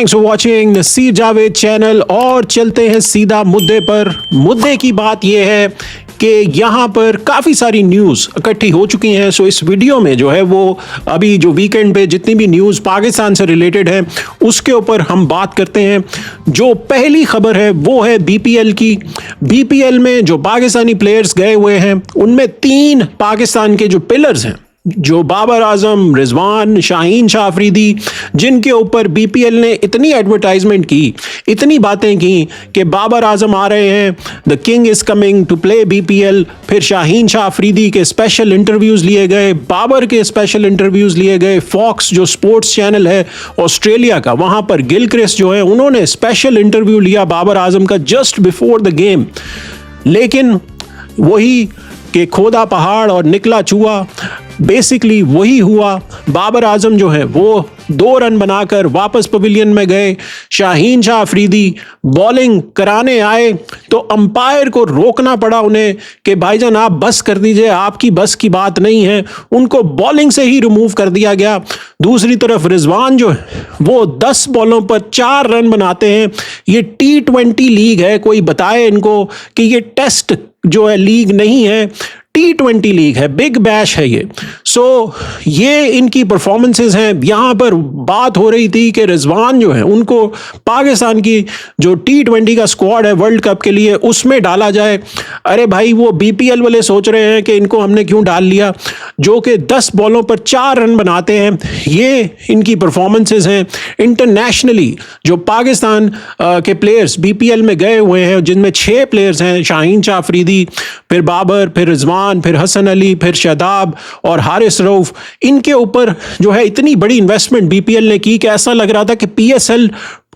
Thanks for watching Naseer Javed channel. और चलते हैं सीधा मुद्दे पर। मुद्दे की बात यह है कि यहाँ पर काफ़ी सारी न्यूज़ इकट्ठी हो चुकी हैं। सो इस वीडियो में जो है वो अभी जो वीकेंड पे जितनी भी न्यूज़ पाकिस्तान से रिलेटेड है उसके ऊपर हम बात करते हैं। जो पहली खबर है वो है बीपीएल की। बीपीएल में जो पाकिस्तानी प्लेयर्स गए हुए हैं उनमें 3 पाकिस्तान के जो पिलर्स हैं, जो बाबर आजम, रिजवान, शाहीन शाह अफरीदी, जिनके ऊपर बीपीएल ने इतनी एडवर्टाइजमेंट की, इतनी बातें की कि बाबर आजम आ रहे हैं, the king is coming to play BPL. फिर शाहीन शाह अफरीदी के स्पेशल इंटरव्यूज़ लिए गए, बाबर के स्पेशल इंटरव्यूज़ लिए गए। फॉक्स जो स्पोर्ट्स चैनल है ऑस्ट्रेलिया का, वहाँ पर गिलक्रिस्ट जो है उन्होंने स्पेशल इंटरव्यू लिया बाबर आजम का जस्ट बिफोर द गेम। लेकिन वही कि खोदा पहाड़ और निकला चूहा, बेसिकली वही हुआ। बाबर आजम जो है वो 2 रन बनाकर वापस पवेलियन में गए। शाहीन शाह अफरीदी बॉलिंग कराने आए तो अंपायर को रोकना पड़ा उन्हें कि भाईजान आप बस कर दीजिए, आपकी बस की बात नहीं है। उनको बॉलिंग से ही रिमूव कर दिया गया। दूसरी तरफ रिजवान जो है वो 10 बॉलों पर 4 रन बनाते हैं। ये T20 लीग है, कोई बताए इनको कि ये टेस्ट जो है लीग नहीं है, T20 लीग है, बिग बैश है ये। सो ये इनकी परफॉर्मेंसेस हैं। यहाँ पर बात हो रही थी कि रिजवान जो है उनको पाकिस्तान की जो T20 का स्क्वाड है वर्ल्ड कप के लिए उसमें डाला जाए। अरे भाई, वो बीपीएल वाले सोच रहे हैं कि इनको हमने क्यों डाल लिया, जो कि 10 बॉलों पर 4 रन बनाते हैं। ये इनकी परफॉर्मेंसेस हैं। इंटरनेशनली जो पाकिस्तान के प्लेयर्स बीपीएल में गए हुए हैं, जिनमें 6 प्लेयर्स हैं, शाहीन शाह अफरीदी, फिर बाबर, फिर रिजवान, फिर हसन अली, फिर शादाब और हारिस रऊफ, इनके ऊपर जो है इतनी बड़ी इन्वेस्टमेंट बीपीएल ने की कि ऐसा लग रहा था कि पीएसएल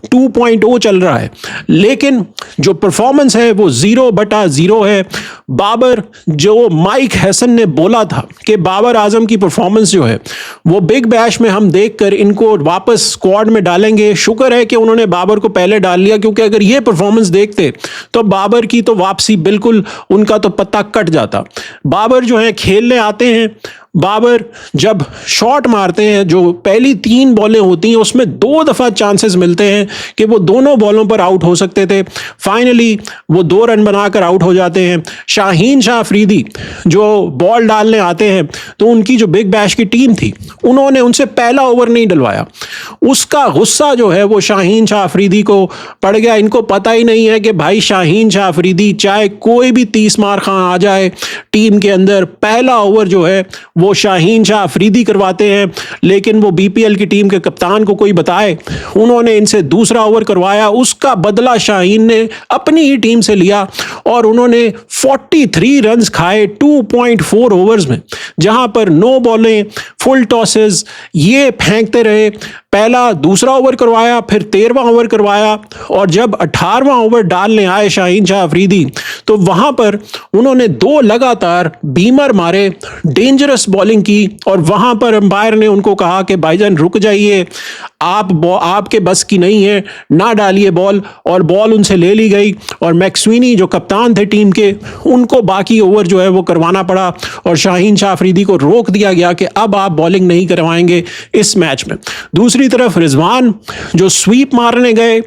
2.0 चल रहा है। लेकिन जो परफॉर्मेंस है वो 0/0 है। बाबर, जो माइक हैसन ने बोला था कि बाबर आजम की परफॉर्मेंस जो है वो बिग बैश में हम देखकर इनको वापस स्क्वाड में डालेंगे। शुक्र है कि उन्होंने बाबर को पहले डाल लिया, क्योंकि अगर ये परफॉर्मेंस देखते तो बाबर की तो वापसी बिल्कुल, उनका तो पत्ता कट जाता। बाबर जो है खेलने आते हैं, बाबर जब शॉट मारते हैं, जो पहली 3 बॉलें होती हैं उसमें 2 दफ़ा चांसेस मिलते हैं कि वो दोनों बॉलों पर आउट हो सकते थे। फाइनली वो 2 रन बनाकर आउट हो जाते हैं। शाहीन शाह अफरीदी जो बॉल डालने आते हैं तो उनकी जो बिग बैश की टीम थी उन्होंने उनसे पहला ओवर नहीं डलवाया। उसका गुस्सा जो है वो शाहीन शाह अफरीदी को पड़ गया। इनको पता ही नहीं है कि भाई शाहीन शाह अफरीदी चाहे कोई भी 30 मार खां आ जाए टीम के अंदर, पहला ओवर जो है वो शाहीन शाह अफरीदी करवाते हैं। लेकिन वो बीपीएल की टीम के कप्तान को कोई बताए, उन्होंने इनसे दूसरा ओवर करवाया। उसका बदला शाहीन ने अपनी ही टीम से लिया और उन्होंने 43 रन्स खाए 2.4 ओवर्स में, जहां पर 9 बॉलें, फुल टॉसेस ये फेंकते रहे। पहला दूसरा ओवर करवाया, फिर 13वां ओवर करवाया, और जब 18वां ओवर डालने आए शाहीन शाह अफरीदी तो वहां पर उन्होंने 2 लगातार बीमर मारे, डेंजरस बॉलिंग की। और वहां पर अंपायर ने उनको कहा कि भाईजान रुक जाइए, आपके बस की नहीं है, ना डालिए बॉल। और बॉल उनसे ले ली गई और मैक्सवीनी जो कप्तान थे टीम के, उनको बाकी ओवर जो है वो करवाना पड़ा और शाहीन शाह अफरीदी को रोक दिया गया कि अब आप बॉलिंग नहीं करवाएंगे इस मैच में। दूसरी तरफ रिजवान जो स्वीप मारने गए,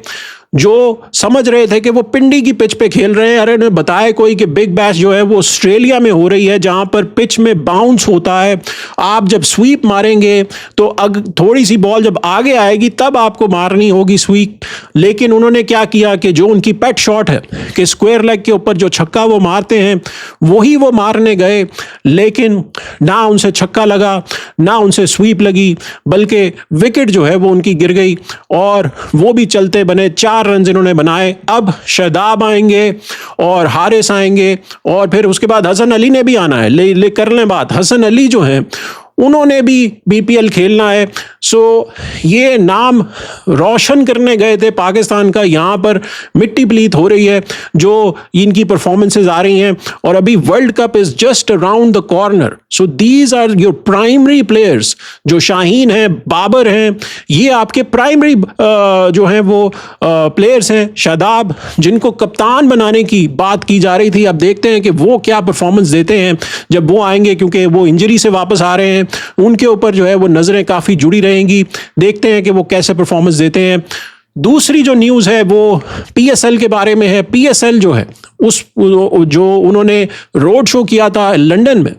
जो समझ रहे थे कि वो पिंडी की पिच पे खेल रहे हैं। अरे ने बताया कोई कि बिग बैश जो है वो ऑस्ट्रेलिया में हो रही है, जहां पर पिच में बाउंस होता है। आप जब स्वीप मारेंगे तो थोड़ी सी बॉल जब आगे आएगी तब आपको मारनी होगी स्वीप। लेकिन उन्होंने क्या किया कि जो उनकी पेट शॉट है कि स्क्वायर लेग के ऊपर जो छक्का वो मारते हैं वही वो मारने गए, लेकिन ना उनसे छक्का लगा ना उनसे स्वीप लगी, बल्कि विकेट जो है वो उनकी गिर गई और वो भी चलते बने। 4 रन इन्होंने बनाए। अब शादाब आएंगे और हारिस आएंगे और फिर उसके बाद हसन अली ने भी आना है। ले कर लें बात, हसन अली जो है उन्होंने भी बीपीएल खेलना है। सो ये नाम रोशन करने गए थे पाकिस्तान का, यहाँ पर मिट्टी पलीत हो रही है जो इनकी परफॉर्मेंसेज आ रही हैं। और अभी world cup is just around the corner. So these are your primary players. जो शाहीन हैं, बाबर हैं, ये आपके प्राइमरी जो हैं वो प्लेयर्स हैं। शादाब जिनको कप्तान बनाने की बात की जा रही थी, अब देखते हैं कि वो क्या परफॉर्मेंस देते हैं जब वो आएंगे, क्योंकि वो इंजरी से वापस आ रहे हैं। उनके ऊपर जो है वो नजरें काफी जुड़ी रहेंगी। देखते हैं कि वो कैसे परफॉर्मेंस देते हैं। दूसरी जो न्यूज़ है वो पीएसएल के बारे में है। पीएसएल जो है उस जो उन्होंने रोड शो किया था लंदन में,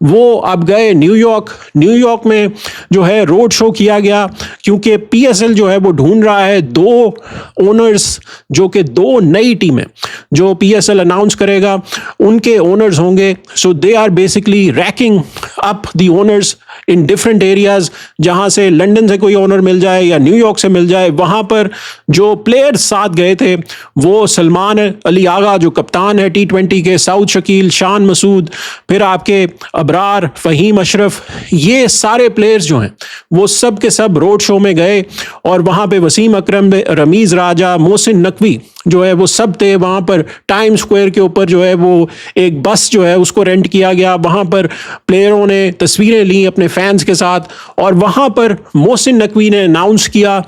वो अब गए न्यूयॉर्क में जो है रोड शो किया गया, क्योंकि पीएसएल जो है वो ढूंढ रहा है दो ओनर्स, जो कि दो नई टीमें जो पीएसएल अनाउंस करेगा उनके ओनर्स होंगे। So they are basically racking up the owners in different areas, जहां से लंदन से कोई ओनर मिल जाए या न्यूयॉर्क से मिल जाए। वहां पर जो प्लेयर्स साथ गए थे वो सलमान अली आगा जो कप्तान है T20 के, साउद शकील, शान मसूद, फिर आपके अबरार, फहीम अशरफ, ये सारे प्लेयर्स जो हैं वो सब के सब रोड शो में गए और वहां पे वसीम अकरम, रमीज राजा, मोहसिन नकवी जो है वो सब थे। वहां पर टाइम स्क्वायर के ऊपर जो है वो एक बस जो है उसको रेंट किया गया, वहां पर प्लेयरों ने तस्वीरें ली अपने फैंस के साथ, और वहां पर मोहसिन नकवी ने अनाउंस किया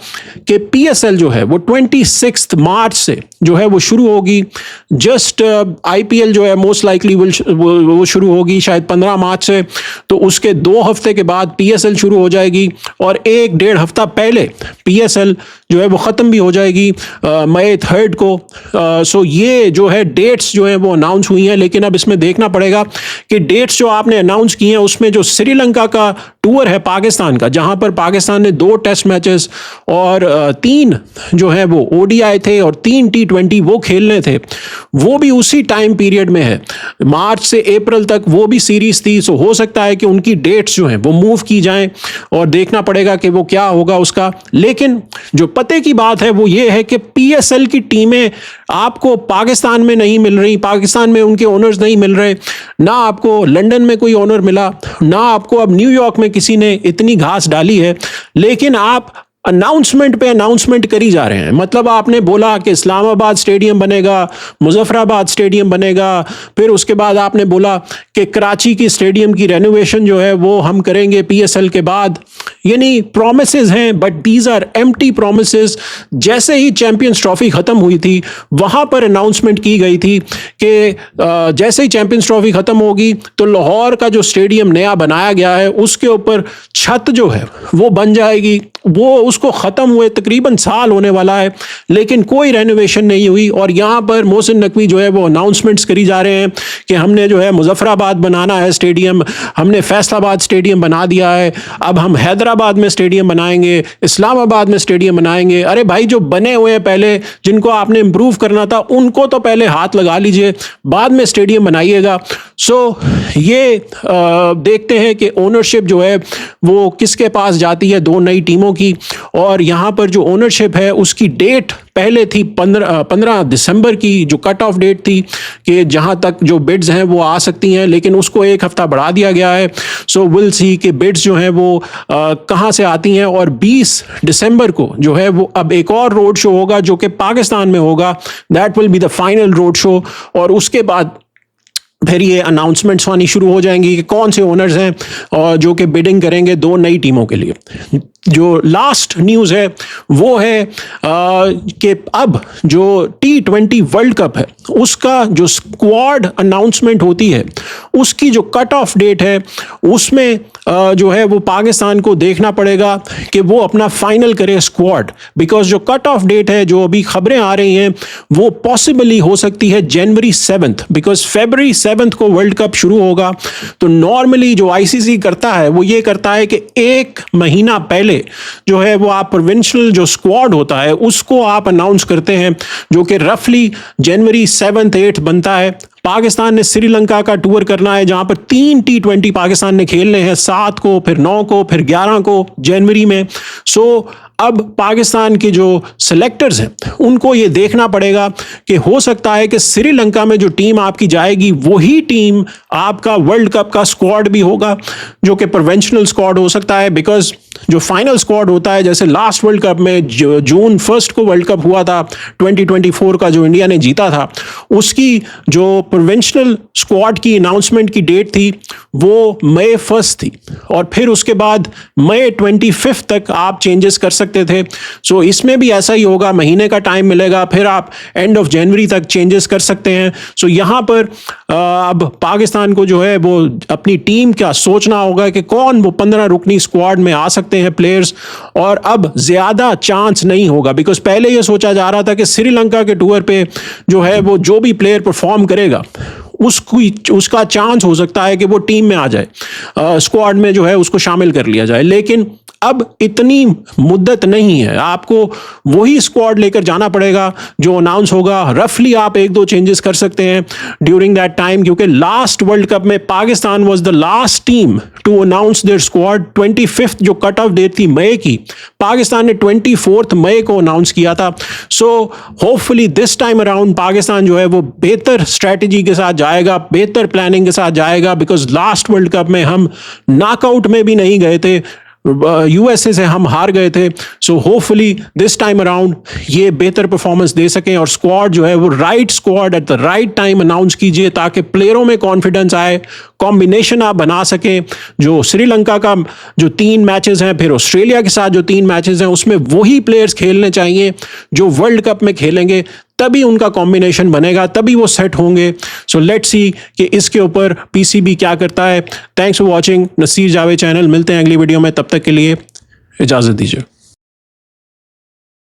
कि पीएसएल जो है वो 26 मार्च से जो है वो शुरू होगी। जस्ट आईपीएल जो है मोस्ट लाइकली वो शुरू होगी शायद 15 मार्च से, तो उसके 2 हफ्ते के बाद पीएसएल शुरू हो जाएगी और 1-1.5 हफ्ता पहले पीएसएल जो है वो ख़त्म भी हो जाएगी मई 3 को। सो ये जो है डेट्स जो है वो अनाउंस हुई हैं, लेकिन अब इसमें देखना पड़ेगा कि डेट्स जो आपने अनाउंस की हैं उसमें जो श्रीलंका का टूर है पाकिस्तान का, जहां पर पाकिस्तान ने 2 टेस्ट मैचेस और 3 जो है वो ओडीआई थे और 3 T20 वो खेलने थे, वो भी उसी टाइम पीरियड में है। मार्च से अप्रैल तक वो भी सीरीज थी। सो हो सकता है कि उनकी डेट्स जो हैं वो मूव की जाएं और देखना पड़ेगा कि वो क्या होगा उसका। लेकिन जो पते की बात है वो ये है कि पीएसएल की टीमें आपको पाकिस्तान में नहीं मिल रही, पाकिस्तान में उनके ओनर्स नहीं मिल रहे, ना आपको लंदन में कोई ओनर मिला, ना आपको अब न्यूयॉर्क में किसी ने इतनी घास डाली है, लेकिन आप अनाउंसमेंट पे अनाउंसमेंट करी जा रहे हैं। मतलब आपने बोला कि इस्लामाबाद स्टेडियम बनेगा, मुजफ्फराबाद स्टेडियम बनेगा, फिर उसके बाद आपने बोला कि कराची की स्टेडियम की रेनोवेशन जो है वो हम करेंगे पीएसएल के बाद। यानी प्रोमिसेस हैं, but these are empty promises. जैसे ही चैंपियंस ट्रॉफी खत्म हुई थी वहां पर अनाउंसमेंट की गई थी कि जैसे ही चैंपियंस ट्रॉफी खत्म होगी तो लाहौर का जो स्टेडियम नया बनाया गया है उसके ऊपर छत जो है वो बन जाएगी। वो उसको ख़त्म हुए तकरीबन साल होने वाला है, लेकिन कोई रेनोवेशन नहीं हुई। और यहाँ पर मोहसिन नकवी जो है वो अनाउंसमेंट्स करी जा रहे हैं कि हमने जो है मुजफ्फराबाद बनाना है स्टेडियम, हमने फैसलाबाद स्टेडियम बना दिया है, अब हम हैदराबाद में स्टेडियम बनाएंगे, इस्लामाबाद में स्टेडियम बनाएंगे। अरे भाई, जो बने हुए हैं पहले, जिनको आपने इम्प्रूव करना था उनको तो पहले हाथ लगा लीजिए, बाद में स्टेडियम बनाइएगा। सो ये देखते हैं कि ओनरशिप जो है वो किसके पास जाती है, 2 नई टीमों की। और यहाँ पर जो ओनरशिप है उसकी डेट पहले थी 15 दिसंबर की, जो कट ऑफ डेट थी कि जहाँ तक जो बिड्स हैं वो आ सकती हैं, लेकिन उसको 1 हफ्ता बढ़ा दिया गया है। सो विल सी कि बिड्स जो हैं वो कहाँ से आती हैं। और 20 दिसंबर को जो है वो अब एक और रोड शो होगा जो कि पाकिस्तान में होगा। That will be the final road show, और उसके बाद फिर ये अनाउंसमेंट्स आनी शुरू हो जाएंगी कि कौन से ओनर्स हैं और जो कि बिडिंग करेंगे 2 नई टीमों के लिए। जो लास्ट न्यूज़ है वो है कि अब जो T20 वर्ल्ड कप है उसका जो स्क्वाड अनाउंसमेंट होती है उसकी जो कट ऑफ डेट है उसमें जो है वो पाकिस्तान को देखना पड़ेगा कि वो अपना फाइनल करे स्क्वाड। बिकॉज जो कट ऑफ डेट है, जो अभी खबरें आ रही हैं, वो पॉसिबली हो सकती है जनवरी 7, बिकॉज फरवरी 7 को वर्ल्ड कप शुरू होगा। तो नॉर्मली जो आईसीसी करता है वो ये करता है कि 1 महीना पहले जो है वो आप प्रोविंशियल जो स्क्वाड होता है उसको आप अनाउंस करते हैं, जो कि रफली जनवरी 7-8 बनता है। पाकिस्तान ने श्रीलंका का टूर करना है जहां पर 3 T20 पाकिस्तान ने खेलने हैं, 7 को, फिर 9 को, फिर 11 को जनवरी में। सो अब पाकिस्तान के जो सिलेक्टर्स हैं उनको ये देखना पड़ेगा कि हो सकता है कि श्रीलंका में जो टीम आपकी जाएगी वही टीम आपका वर्ल्ड कप का स्क्वाड भी होगा, जो कि प्रोविंशियल स्क्वाड हो सकता है। बिकॉज जो फाइनल स्क्वाड होता है, जैसे लास्ट वर्ल्ड कप में जून 1 को वर्ल्ड कप हुआ था 2024 का, जो इंडिया ने जीता था, उसकी जो प्रोविंशियल स्क्वाड की अनाउंसमेंट की डेट थी वो मई 1 थी, और फिर उसके बाद मई 25 तक आप चेंजेस कर सकते थे। सो इसमें भी ऐसा ही होगा, महीने का टाइम मिलेगा, फिर आप एंड ऑफ जनवरी तक चेंजेस कर सकते हैं। सो यहाँ पर अब पाकिस्तान को जो है वो अपनी टीम का सोचना होगा कि कौन वो 15 रुकनी स्क्वाड में आ सकता सकते हैं प्लेयर्स, और अब ज़्यादा चांस नहीं होगा, बिकॉज पहले ये सोचा जा रहा था कि श्रीलंका के टूर पे जो है वो जो भी प्लेयर परफॉर्म करेगा उसका चांस हो सकता है कि वो टीम में आ जाए, स्क्वाड में जो है उसको शामिल कर लिया जाए। लेकिन अब इतनी मुद्दत नहीं है, आपको वही स्क्वाड लेकर जाना पड़ेगा जो अनाउंस होगा। रफली आप एक दो चेंजेस कर सकते हैं ड्यूरिंग दैट टाइम, क्योंकि लास्ट वर्ल्ड कप में Pakistan was the last team to announce their squad. 25 जो कट ऑफ डेट थी मई की, पाकिस्तान ने 24 मई को अनाउंस किया था। So hopefully this time around Pakistan जो है वो बेहतर स्ट्रैटेजी के साथ जाएगा, बेहतर प्लानिंग के साथ जाएगा, बिकॉज लास्ट वर्ल्ड कप में हम नॉकआउट में भी नहीं गए थे, यूएसए से हम हार गए थे। So hopefully this time around ये बेहतर परफॉर्मेंस दे सकें, और स्क्वाड जो है वो right squad at the right time announce कीजिए, ताकि प्लेयरों में कॉन्फिडेंस आए, कॉम्बिनेशन आप बना सकें। जो श्रीलंका का जो 3 मैचेस हैं, फिर ऑस्ट्रेलिया के साथ जो 3 मैचेस हैं, उसमें वही प्लेयर्स खेलने चाहिए जो वर्ल्ड कप में खेलेंगे, तभी उनका कॉम्बिनेशन बनेगा, तभी वो सेट होंगे। सो लेट्स सी कि इसके ऊपर पीसीबी क्या करता है। Thanks for watching Naseer Javed channel. मिलते हैं अगली वीडियो में, तब तक के लिए इजाज़त दीजिए।